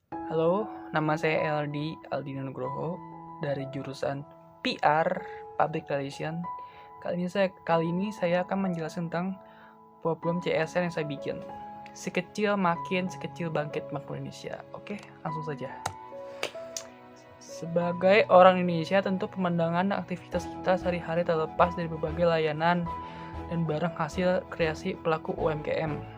Halo, nama saya Aldi Nugroho dari jurusan PR Public Relation. Kali ini saya akan menjelaskan tentang program CSR yang saya bikin. Sekecil makin, sekecil bangkit makmur Indonesia. Oke, langsung saja. Sebagai orang Indonesia, tentu pemandangan dan aktivitas kita sehari-hari terlepas dari berbagai layanan dan barang hasil kreasi pelaku UMKM.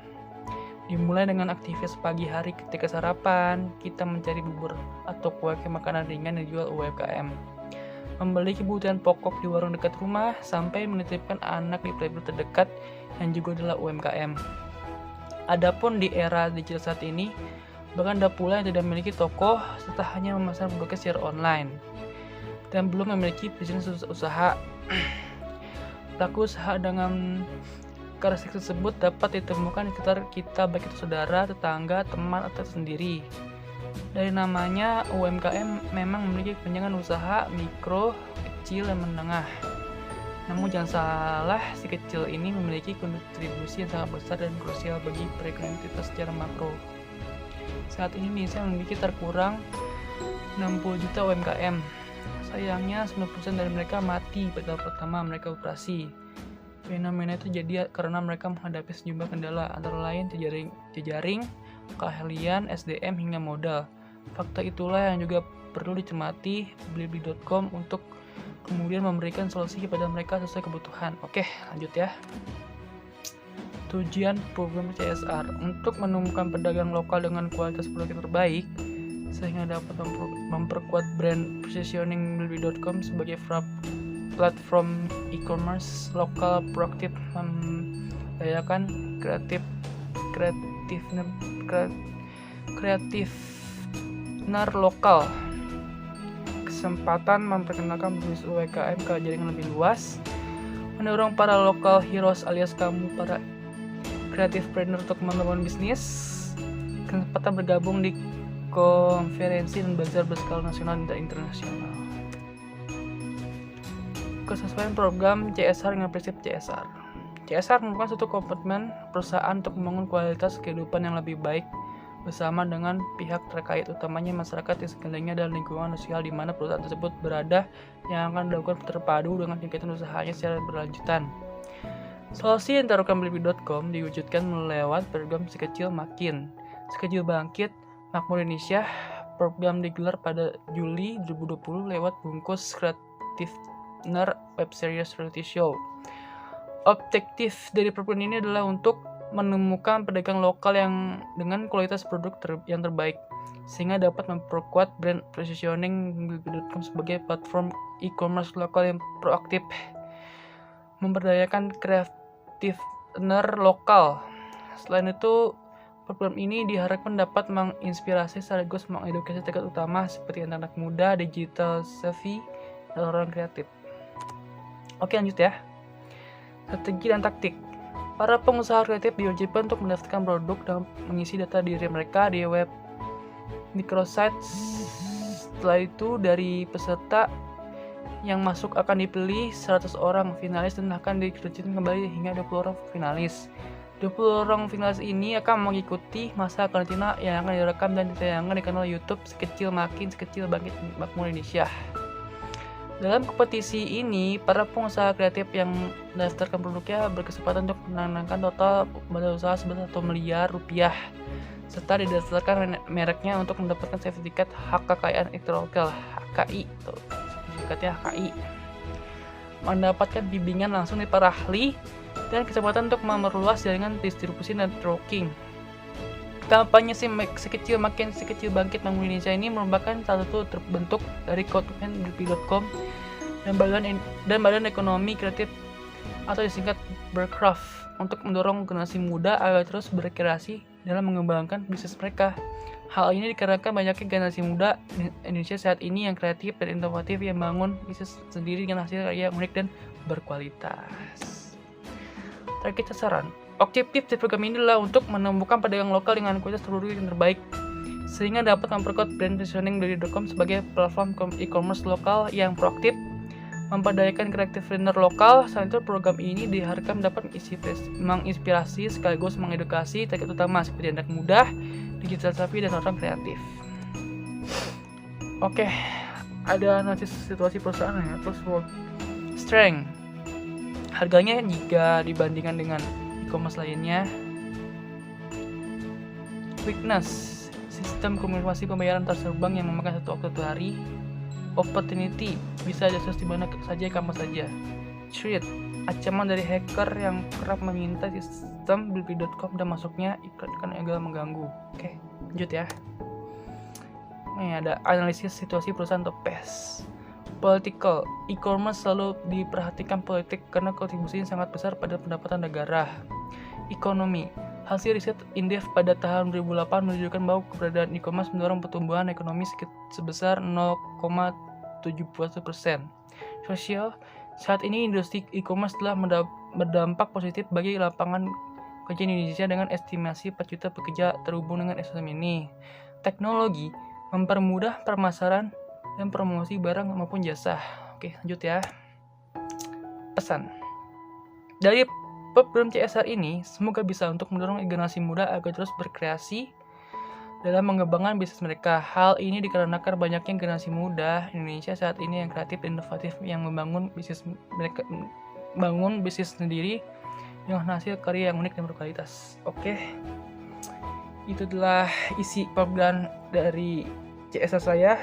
Dimulai dengan aktivitas pagi hari ketika sarapan, kita mencari bubur atau kue makanan ringan yang dijual UMKM. Membeli kebutuhan pokok di warung dekat rumah, sampai menitipkan anak di playgroup terdekat yang juga adalah UMKM. Adapun di era digital saat ini, bahkan ada pula yang tidak memiliki toko serta hanya memasarkan produknya secara online dan belum memiliki bisnis usaha. Pelaku usaha dengan karakteristik tersebut dapat ditemukan di sekitar kita, baik itu saudara, tetangga, teman, atau sendiri. Dari namanya, UMKM memang memiliki kepanjangan usaha mikro, kecil, dan menengah. Namun jangan salah, si kecil ini memiliki kontribusi yang sangat besar dan krusial bagi perekonomian kita secara makro. Saat ini Indonesia memiliki terkurang 60 juta UMKM. Sayangnya 90% dari mereka mati pada tahap pertama mereka operasi. Fenomena itu jadi karena mereka menghadapi sejumlah kendala, antara lain jejaring, keahlian, SDM, hingga modal. Fakta itulah yang juga perlu dicermati Blibli.com untuk kemudian memberikan solusi kepada mereka sesuai kebutuhan. Oke, lanjut ya. Tujuan program CSR untuk menemukan pedagang lokal dengan kualitas produk yang terbaik sehingga dapat memperkuat brand positioning Blibli.com sebagai platform e-commerce lokal proaktif, memberdayakan kreatifner lokal, kesempatan memperkenalkan bisnis UMKM ke jaringan lebih luas, mendorong para lokal heroes alias kamu para kreatifpreneur untuk membangun bisnis, kesempatan bergabung di konferensi dan bazar berskala nasional dan internasional. Kesesuaian program CSR dengan prinsip CSR. CSR merupakan suatu komitmen perusahaan untuk membangun kualitas kehidupan yang lebih baik bersama dengan pihak terkait, utamanya masyarakat di sekelilingnya dan lingkungan sosial di mana perusahaan tersebut berada, yang akan dilakukan terpadu dengan kegiatan usahanya secara berlanjutan. Solusi yang ditaruhkan Blibli.com diwujudkan melalui program Sekecil Makin, Sekecil Bangkit Makmur Indonesia. Program digelar pada Juli 2020 lewat bungkus kreatif web series reality show. Objektif dari program ini adalah untuk menemukan pedagang lokal yang dengan kualitas produk yang terbaik, sehingga dapat memperkuat brand positioning Blibli.com sebagai platform e-commerce lokal yang proaktif, memberdayakan kreatifner lokal. Selain itu, program ini diharapkan dapat menginspirasi sekaligus mengedukasi tingkat utama seperti anak-anak muda, digital savvy, dan orang kreatif. Oke, lanjut ya. Strategi dan taktik. Para pengusaha kreatif diwajibkan untuk mendaftarkan produk dan mengisi data diri mereka di web microsite. Setelah itu, dari peserta yang masuk akan dipilih 100 orang finalis dan akan dikerucutkan kembali hingga 20 orang finalis. 20 orang finalis ini akan mengikuti masa karantina yang akan direkam dan ditayangkan di kanal YouTube Sekecil Makin, Sekecil Bangkit Makmur Indonesia. Dalam kompetisi ini, para pengusaha kreatif yang mendaftarkan produknya berkesempatan untuk menangkan total modal usaha sebesar 1 miliar rupiah, serta didaftarkan mereknya untuk mendapatkan sertifikat hak kekayaan intelektual (HKI). Sertifikatnya HKI. Mendapatkan bimbingan langsung dari para ahli dan kesempatan untuk memperluas jaringan distribusi dan networking. Kampanye Sekecil Makin, Sekecil Bangkit Makmur Indonesia ini merupakan salah satu terbentuk dari komitmen Blibli.com dan Badan Ekonomi Kreatif atau disingkat Bercraft untuk mendorong generasi muda agar terus berkreasi dalam mengembangkan bisnis mereka. Hal ini dikarenakan banyaknya generasi muda Indonesia saat ini yang kreatif dan inovatif yang bangun bisnis sendiri dengan hasil karya unik dan berkualitas. Target sasaran. Objektif dari program ini adalah untuk menemukan pedagang lokal dengan kualitas produk yang terbaik, sehingga dapat memperkuat brand positioning Blibli.com sebagai platform e-commerce lokal yang proaktif, memperdayakan kreatifner lokal. Selain itu, program ini diharapkan dapat menginspirasi sekaligus mengedukasi target utama seperti anak muda, digital savvy, dan orang kreatif. Oke, ada analisis situasi perusahaan ya. Terus strength, harganya jika dibandingkan dengan e-commerce lainnya. Weakness, sistem komunikasi pembayaran terserang yang memakan satu hari. Opportunity, bisa akses di mana saja, kapan saja. Threat, ancaman dari hacker yang kerap meminta sistem blibli.com dan masuknya iklan agar mengganggu. Oke, lanjut ya. Ini ada analisis situasi perusahaan atau PES. Political, e-commerce selalu diperhatikan politik karena kontribusinya sangat besar pada pendapatan negara. Ekonomi, hasil riset Indef pada tahun 2008 menunjukkan bahwa keberadaan e-commerce mendorong pertumbuhan ekonomi sebesar 0,71%. Sosial, saat ini industri e-commerce telah berdampak positif bagi lapangan kerja di Indonesia dengan estimasi 4 juta pekerja terhubung dengan ekosistem ini. Teknologi mempermudah pemasaran dan promosi barang maupun jasa. Oke, lanjut ya. Pesan dari program CSR ini semoga bisa untuk mendorong generasi muda agar terus berkreasi dalam mengembangkan bisnis mereka. Hal ini dikarenakan banyaknya generasi muda Indonesia saat ini yang kreatif dan inovatif yang membangun bisnis mereka, bangun bisnis sendiri dengan hasil karya yang unik dan berkualitas. Oke, itu adalah isi program dari CSR saya.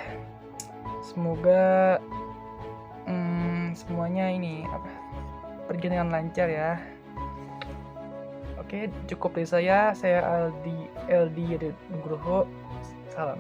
Semoga semuanya ini pergi dengan lancar ya. Oke, cukup dari saya. Saya Aldi Nugroho. Salam.